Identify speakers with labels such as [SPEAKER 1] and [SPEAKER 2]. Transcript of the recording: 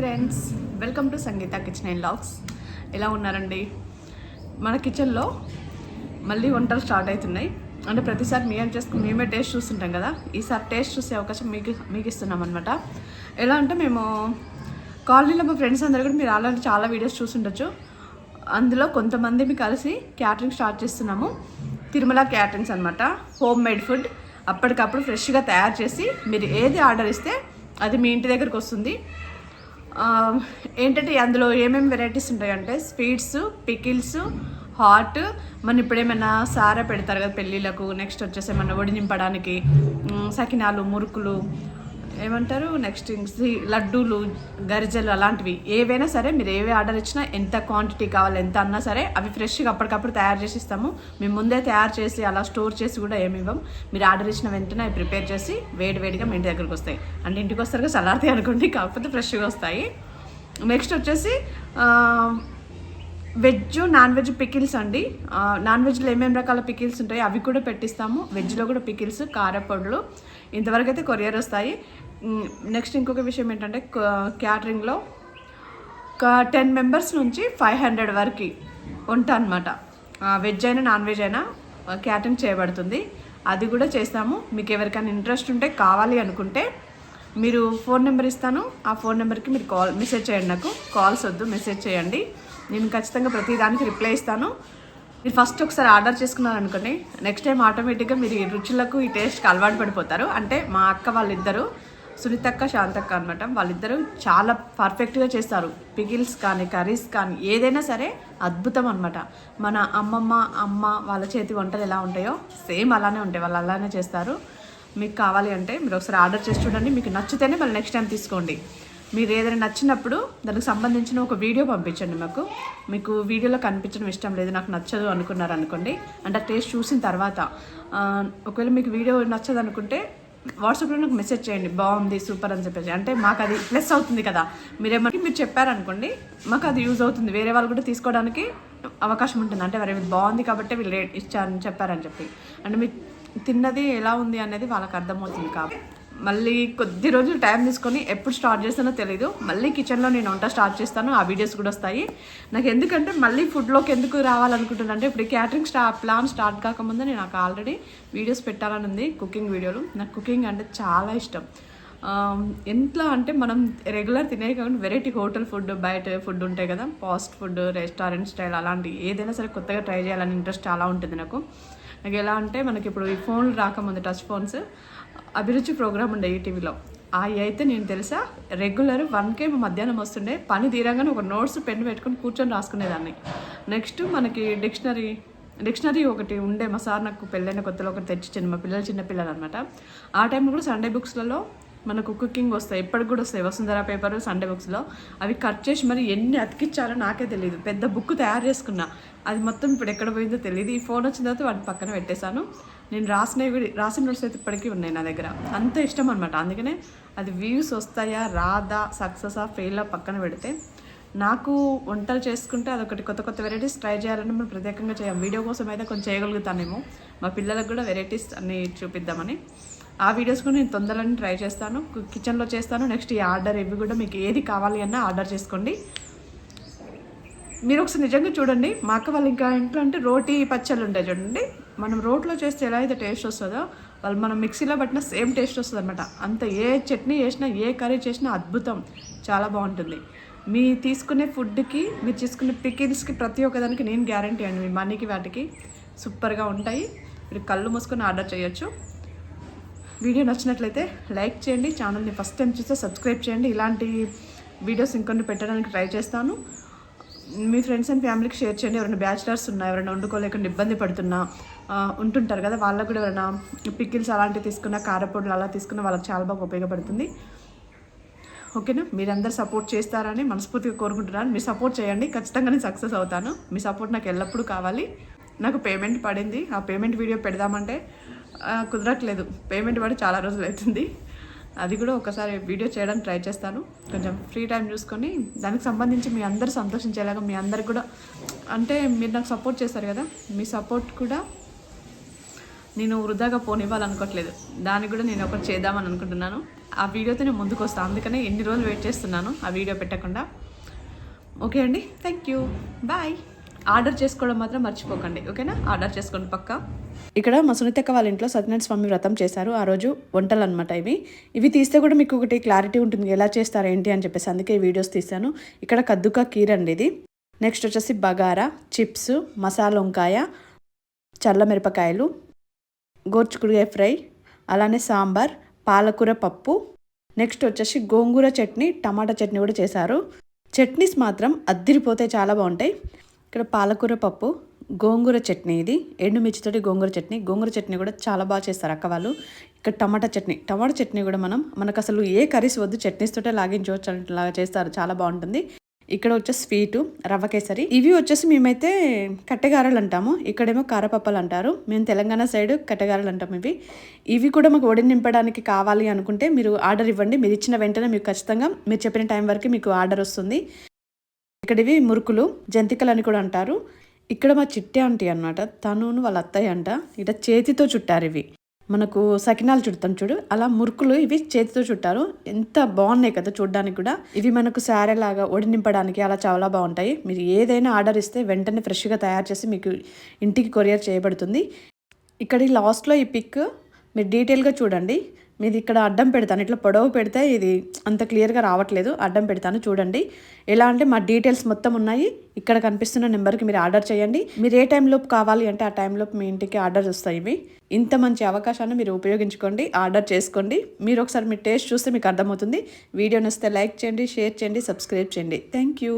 [SPEAKER 1] Friends, welcome to Sangeetha kitchen and vlogs. ఎలా ఉన్నారండి? మన కిచెన్లో మళ్ళీ వంటలు స్టార్ట్ అవుతున్నాయి. అంటే ప్రతిసారి మేమే టేస్ట్ చూస్తుంటాం కదా, ఈసారి టేస్ట్ చూసే అవకాశం మీకు ఇస్తున్నాం అనమాట. ఎలా అంటే మేము కాలనీలో మా ఫ్రెండ్స్ అందరూ కూడా మీరు ఆల్రెడీ చాలా వీడియోస్ చూసుండొచ్చు. అందులో కొంతమంది కలిసి క్యాటరింగ్ స్టార్ట్ చేస్తున్నాము. తిరుమల క్యాటరింగ్స్ అనమాట. హోమ్ మేడ్ ఫుడ్ అప్పటికప్పుడు ఫ్రెష్గా తయారు చేసి మీరు ఏది ఆర్డర్ ఇస్తే అది మీ ఇంటి దగ్గరకు వస్తుంది. ఏంటంటే అందులో ఏమేమి వెరైటీస్ ఉంటాయంటే స్వీట్స్, పికిల్స్, హాట్, మన ఇప్పుడు ఏమైనా సారా పెడతారు కదా పెళ్ళిళ్ళకు, నెక్స్ట్ వచ్చేసి ఏమన్నా ఒడి నింపడానికి సకినాలు, మురుకులు ఏమంటారు, నెక్స్ట్ లడ్డూలు, గరిజలు, అలాంటివి ఏవైనా సరే మీరు ఏవి ఆర్డర్ ఇచ్చినా ఎంత క్వాంటిటీ కావాలి ఎంత అన్నా సరే అవి ఫ్రెష్గా అప్పటికప్పుడు తయారు చేసి ఇస్తాము. మేము ముందే తయారు చేసి అలా స్టోర్ చేసి కూడా ఏమి ఇవ్వం. మీరు ఆర్డర్ ఇచ్చిన వెంటనే అవి ప్రిపేర్ చేసి వేడివేడిగా మీ ఇంటి దగ్గరకు వస్తాయి. అంటే ఇంటికి వస్తారు చల్లారుతాయి అనుకోండి, కాకపోతే ఫ్రెష్గా వస్తాయి. నెక్స్ట్ వచ్చేసి వెజ్, నాన్ వెజ్ పికిల్స్ అండి. నాన్ వెజ్లో ఏమేమి రకాల పికిల్స్ ఉంటాయో అవి కూడా పెట్టిస్తాము. వెజ్లో కూడా పికిల్స్, కారపొడులు ఇంతవరకు అయితే కొరియర్ వస్తాయి. నెక్స్ట్ ఇంకొక విషయం ఏంటంటే క్యాటరింగ్లో ఒక 10 మెంబర్స్ నుంచి 500 వరకు వంట అనమాట. వెజ్ అయినా నాన్ వెజ్ అయినా క్యాటరింగ్ చేయబడుతుంది. అది కూడా చేస్తాము. మీకు ఎవరికైనా ఇంట్రెస్ట్ ఉంటే కావాలి అనుకుంటే మీరు ఫోన్ నెంబర్ ఇస్తాను. ఆ ఫోన్ నెంబర్కి మీరు మెసేజ్ చేయండి. నాకు కాల్స్ వద్దు, మెసేజ్ చేయండి. నేను ఖచ్చితంగా ప్రతి దానికి రిప్లై ఇస్తాను. మీరు ఫస్ట్ ఒకసారి ఆర్డర్ చేసుకున్నారనుకోండి, నెక్స్ట్ టైం ఆటోమేటిక్గా మీరు ఈ రుచులకు, ఈ టేస్ట్కి అలవాటు పడిపోతారు. అంటే మా అక్క వాళ్ళిద్దరూ, సునీతక్క, శాంతక్క అనమాట, వాళ్ళిద్దరూ చాలా పర్ఫెక్ట్గా చేస్తారు. పికిల్స్ కానీ, కర్రీస్ కానీ ఏదైనా సరే అద్భుతం అనమాట. మన అమ్మ వాళ్ళ చేతి వంటలు ఎలా ఉంటాయో సేమ్ అలానే ఉంటాయి. వాళ్ళు అలానే చేస్తారు. మీకు కావాలి అంటే మీరు ఒకసారి ఆర్డర్ చేసి చూడండి. మీకు నచ్చితేనే మళ్ళీ నెక్స్ట్ టైం తీసుకోండి. మీరు ఏదైనా నచ్చినప్పుడు దానికి సంబంధించిన ఒక వీడియో పంపించండి మాకు. మీకు వీడియోలో కనిపించడం ఇష్టం లేదు, నాకు నచ్చదు అనుకున్నారు అనుకోండి, అంటే టేస్ట్ చూసిన తర్వాత ఒకవేళ మీకు వీడియో నచ్చదు అనుకుంటే వాట్సాప్లో నాకు మెసేజ్ చేయండి, బాగుంది, సూపర్ అని చెప్పేసి. అంటే మాకు అది ప్లస్ అవుతుంది కదా. మీరు చెప్పారనుకోండి, మాకు అది యూజ్ అవుతుంది. వేరే వాళ్ళు కూడా తీసుకోవడానికి అవకాశం ఉంటుంది. అంటే మరి బాగుంది కాబట్టి వీళ్ళు రేట్ ఇచ్చారని చెప్పారని చెప్పి, అంటే మీరు తిన్నది ఎలా ఉంది అనేది వాళ్ళకి అర్థమవుతుంది. కాబట్టి మళ్ళీ కొద్ది రోజులు టైం తీసుకొని ఎప్పుడు స్టార్ట్ చేస్తానో తెలీదు. మళ్ళీ కిచెన్లో నేను వంట స్టార్ట్ చేస్తాను. ఆ వీడియోస్ కూడా వస్తాయి. నాకు ఎందుకంటే మళ్ళీ ఫుడ్లోకి ఎందుకు రావాలనుకుంటున్నాను అంటే ఇప్పుడు క్యాటరింగ్ ప్లాన్ స్టార్ట్ కాకముందే నాకు ఆల్రెడీ వీడియోస్ పెట్టాలని ఉంది, కుకింగ్ వీడియోలు. నాకు కుకింగ్ అంటే చాలా ఇష్టం. ఎంట్లో అంటే మనం రెగ్యులర్ తినే కాకుండా వెరైటీ హోటల్ ఫుడ్, బయట ఫుడ్ ఉంటాయి కదా, ఫాస్ట్ ఫుడ్, రెస్టారెంట్ స్టైల్, అలాంటి ఏదైనా సరే కొత్తగా ట్రై చేయాలని ఇంట్రెస్ట్ చాలా ఉంటుంది నాకు. ఎలా అంటే మనకి ఇప్పుడు ఈ ఫోన్లు రాకముందు టచ్ ఫోన్స్, అభిరుచి ప్రోగ్రామ్ ఉండే ఈటీవీలో, అవి అయితే నేను తెలుసా రెగ్యులర్ 1K మధ్యాహ్నం వస్తుండే. పని తీరంగానే ఒక నోట్స్ పెన్ పెట్టుకొని కూర్చొని రాసుకునేదాన్ని. నెక్స్ట్ మనకి డిక్షనరీ ఒకటి ఉండే. మా సార్ నాకు పెళ్ళైన కొత్తలో ఒకటి తెచ్చిచ్చింది. మా పిల్లలు చిన్నపిల్లలు అనమాట. ఆ టైంలో కూడా సండే బుక్స్లలో మనకు కుకింగ్ వస్తాయి, ఎప్పటికి కూడా వస్తాయి. వసుంధర పేపర్, సండే బుక్స్లో అవి కట్ చేసి మరి ఎన్ని అతికిచ్చారో నాకే తెలియదు. పెద్ద బుక్ తయారు చేసుకున్నా. అది మొత్తం ఇప్పుడు ఎక్కడ పోయిందో తెలియదు. ఈ ఫోన్ వచ్చిన తర్వాత వాటి పక్కన పెట్టేశాను. నేను రాసిన నోట్స్ అయితే ఇప్పటికీ ఉన్నాయి నా దగ్గర. అంత ఇష్టం అనమాట. అందుకనే అది వ్యూస్ వస్తాయా, రాదా, సక్సెసా, ఫెయిలా పక్కన పెడితే, నాకు వంటలు చేసుకుంటే అదొకటి కొత్త వెరైటీస్ ట్రై చేయాలని మనం ప్రత్యేకంగా చేయాలి. వీడియో కోసం అయితే కొంచెం చేయగలుగుతానేమో, మా పిల్లలకు కూడా వెరైటీస్ అన్నీ చూపిద్దామని. ఆ వీడియోస్ కూడా నేను తొందరగా ట్రై చేస్తాను, కిచెన్లో చేస్తాను. నెక్స్ట్ ఈ ఆర్డర్ ఇవి కూడా మీకు ఏది కావాలి అన్నా ఆర్డర్ చేసుకోండి. మీరు ఒకసారి నిజంగా చూడండి. మా అక్క వాళ్ళు ఇంకా ఇంట్లో అంటే రోటీ పచ్చళ్ళు ఉంటాయి చూడండి, మనం రోట్లో చేస్తే ఎలా అయితే టేస్ట్ వస్తుందో వాళ్ళు మనం మిక్సీలో పట్టినా సేమ్ టేస్ట్ వస్తుంది అనమాట. అంత ఏ చట్నీ చేసినా, ఏ కర్రీ చేసినా అద్భుతం, చాలా బాగుంటుంది. మీ తీసుకునే ఫుడ్కి, మీరు తీసుకునే పికిల్స్కి, ప్రతి ఒక్కదానికి నేను గ్యారంటీ అండి. మీ మనీకి వాటికి సూపర్గా ఉంటాయి. మీరు కళ్ళు మూసుకొని ఆర్డర్ చేయొచ్చు. వీడియో నచ్చినట్లయితే లైక్ చేయండి. ఛానల్ని ఫస్ట్ టైం చూస్తే సబ్స్క్రైబ్ చేయండి. ఇలాంటి వీడియోస్ ఇంకొన్ని పెట్టడానికి ట్రై చేస్తాను. మీ ఫ్రెండ్స్ అండ్ ఫ్యామిలీకి షేర్ చేయండి. ఎవరైనా బ్యాచిలర్స్ ఉన్నా, ఎవరైనా వండుకోలేకుండా ఇబ్బంది పడుతున్నా ఉంటుంటారు కదా, వాళ్ళకు కూడా ఎవరైనా పికిల్స్ అలాంటివి తీసుకున్న, కారపొడులు అలా తీసుకున్న వాళ్ళకి చాలా బాగా ఉపయోగపడుతుంది. ఓకేనా? మీరందరూ సపోర్ట్ చేస్తారని మనస్ఫూర్తిగా కోరుకుంటున్నాను. మీరు సపోర్ట్ చేయండి, ఖచ్చితంగా నేను సక్సెస్ అవుతాను. మీ సపోర్ట్ నాకు ఎల్లప్పుడూ కావాలి. నాకు పేమెంట్ పడింది. ఆ పేమెంట్ వీడియో పెడదామంటే కుదరట్లేదు. పేమెంట్ పడి చాలా రోజులు అవుతుంది. అది కూడా ఒకసారి వీడియో చేయడానికి ట్రై చేస్తాను. కొంచెం ఫ్రీ టైం చూసుకొని దానికి సంబంధించి మీ అందరూ సంతోషించేలాగా, మీ అందరికి కూడా, అంటే మీరు నాకు సపోర్ట్ చేస్తారు కదా, మీ సపోర్ట్ కూడా నేను వృధాగా పోనివ్వాలనుకోవట్లేదు. దానికి కూడా నేను ఒకటి చేద్దామని అనుకుంటున్నాను. ఆ వీడియోతో నేను ముందుకు వస్తాను. అందుకనే ఎన్ని రోజులు వెయిట్ చేస్తున్నాను ఆ వీడియో పెట్టకుండా. ఓకే అండి, థ్యాంక్ యూ, బాయ్. ఆర్డర్ చేసుకోవడం మాత్రం మర్చిపోకండి, ఓకేనా? ఆర్డర్ చేసుకోండి పక్కా. ఇక్కడ మా సునీతక్క వాళ్ళ ఇంట్లో సత్యనారాయణ స్వామి వ్రతం చేశారు. ఆ రోజు వంటలు అనమాట ఇవి తీస్తే కూడా మీకు ఒకటి క్లారిటీ ఉంటుంది ఎలా చేస్తారు ఏంటి అని చెప్పేసి, అందుకే ఈ వీడియోస్ తీశాను. ఇక్కడ కద్దుకా కీర్ అండి ఇది. నెక్స్ట్ వచ్చేసి బగారా, చిప్స్, మసాలా వంకాయ, చల్ల మిరపకాయలు, గోర్చుకుడుగాయ ఫ్రై, అలానే సాంబార్, పాలకూర పప్పు. నెక్స్ట్ వచ్చేసి గోంగూర చట్నీ, టమాటా చట్నీ కూడా చేశారు. చట్నీస్ మాత్రం అద్దిరిపోతాయి, చాలా బాగుంటాయి. ఇక్కడ పాలకూర పప్పు, గోంగూర చట్నీ, ఇది ఎండుమిర్చితోటి గోంగూర చట్నీ కూడా చాలా బాగా చేస్తారు అక్క వాళ్ళు. ఇక్కడ టమాటా చట్నీ కూడా మనకు అసలు ఏ కర్రీస్ వద్దు, చట్నీస్ తోటే లాగించవచ్చు లాగా చేస్తారు, చాలా బాగుంటుంది. ఇక్కడ వచ్చేసి స్వీటు, రవ్వ కేసరి. ఇవి వచ్చేసి మేమైతే కట్టెగారలు అంటాము, ఇక్కడేమో కారపప్పలు అంటారు. మేము తెలంగాణ సైడ్ కట్టెగారలు అంటాము. ఇవి కూడా మాకు ఒడి నింపడానికి కావాలి అనుకుంటే మీరు ఆర్డర్ ఇవ్వండి. మీరు ఇచ్చిన వెంటనే మీకు ఖచ్చితంగా మీరు చెప్పిన టైం వరకు మీకు ఆర్డర్ వస్తుంది. ఇక్కడ ఇవి మురుకులు, జంతికలు అని కూడా అంటారు. ఇక్కడ మా చిట్టి ఆంటీ అన్నమాట, తనును వాళ్ళ అత్తయ్య అంట, ఇట చేతితో చుట్టారు. ఇవి మనకు సకినాలు చుడతాం చూడు, అలా మురుకులు ఇవి చేతితో చుట్టారు. ఎంత బాగున్నాయి కదా చూడడానికి కూడా. ఇవి మనకు శారీ లాగా ఒడి నింపడానికి అలా చాలా బాగుంటాయి. మీరు ఏదైనా ఆర్డర్ ఇస్తే వెంటనే ఫ్రెష్గా తయారు చేసి మీకు ఇంటికి కొరియర్ చేయబడుతుంది. ఇక్కడ ఈ లాస్ట్లో ఈ పిక్ మీరు డీటెయిల్గా చూడండి. మీది ఇక్కడ అడ్డం పెడతాను, ఇట్లా పొడవు పెడితే ఇది అంత క్లియర్గా రావట్లేదు, అడ్డం పెడతాను చూడండి. ఎలా అంటే మా డీటెయిల్స్ మొత్తం ఉన్నాయి. ఇక్కడ కనిపిస్తున్న నెంబర్కి మీరు ఆర్డర్ చేయండి. మీరు ఏ టైంలోపు కావాలి అంటే ఆ టైంలోపు మీ ఇంటికి ఆర్డర్ వస్తాయి. ఇవి ఇంత మంచి అవకాశాన్ని మీరు ఉపయోగించుకోండి, ఆర్డర్ చేసుకోండి. మీరు ఒకసారి మీ టేస్ట్ చూస్తే మీకు అర్థమవుతుంది. వీడియో నచ్చితే లైక్ చేయండి, షేర్ చేయండి, సబ్స్క్రైబ్ చేయండి. Thank you.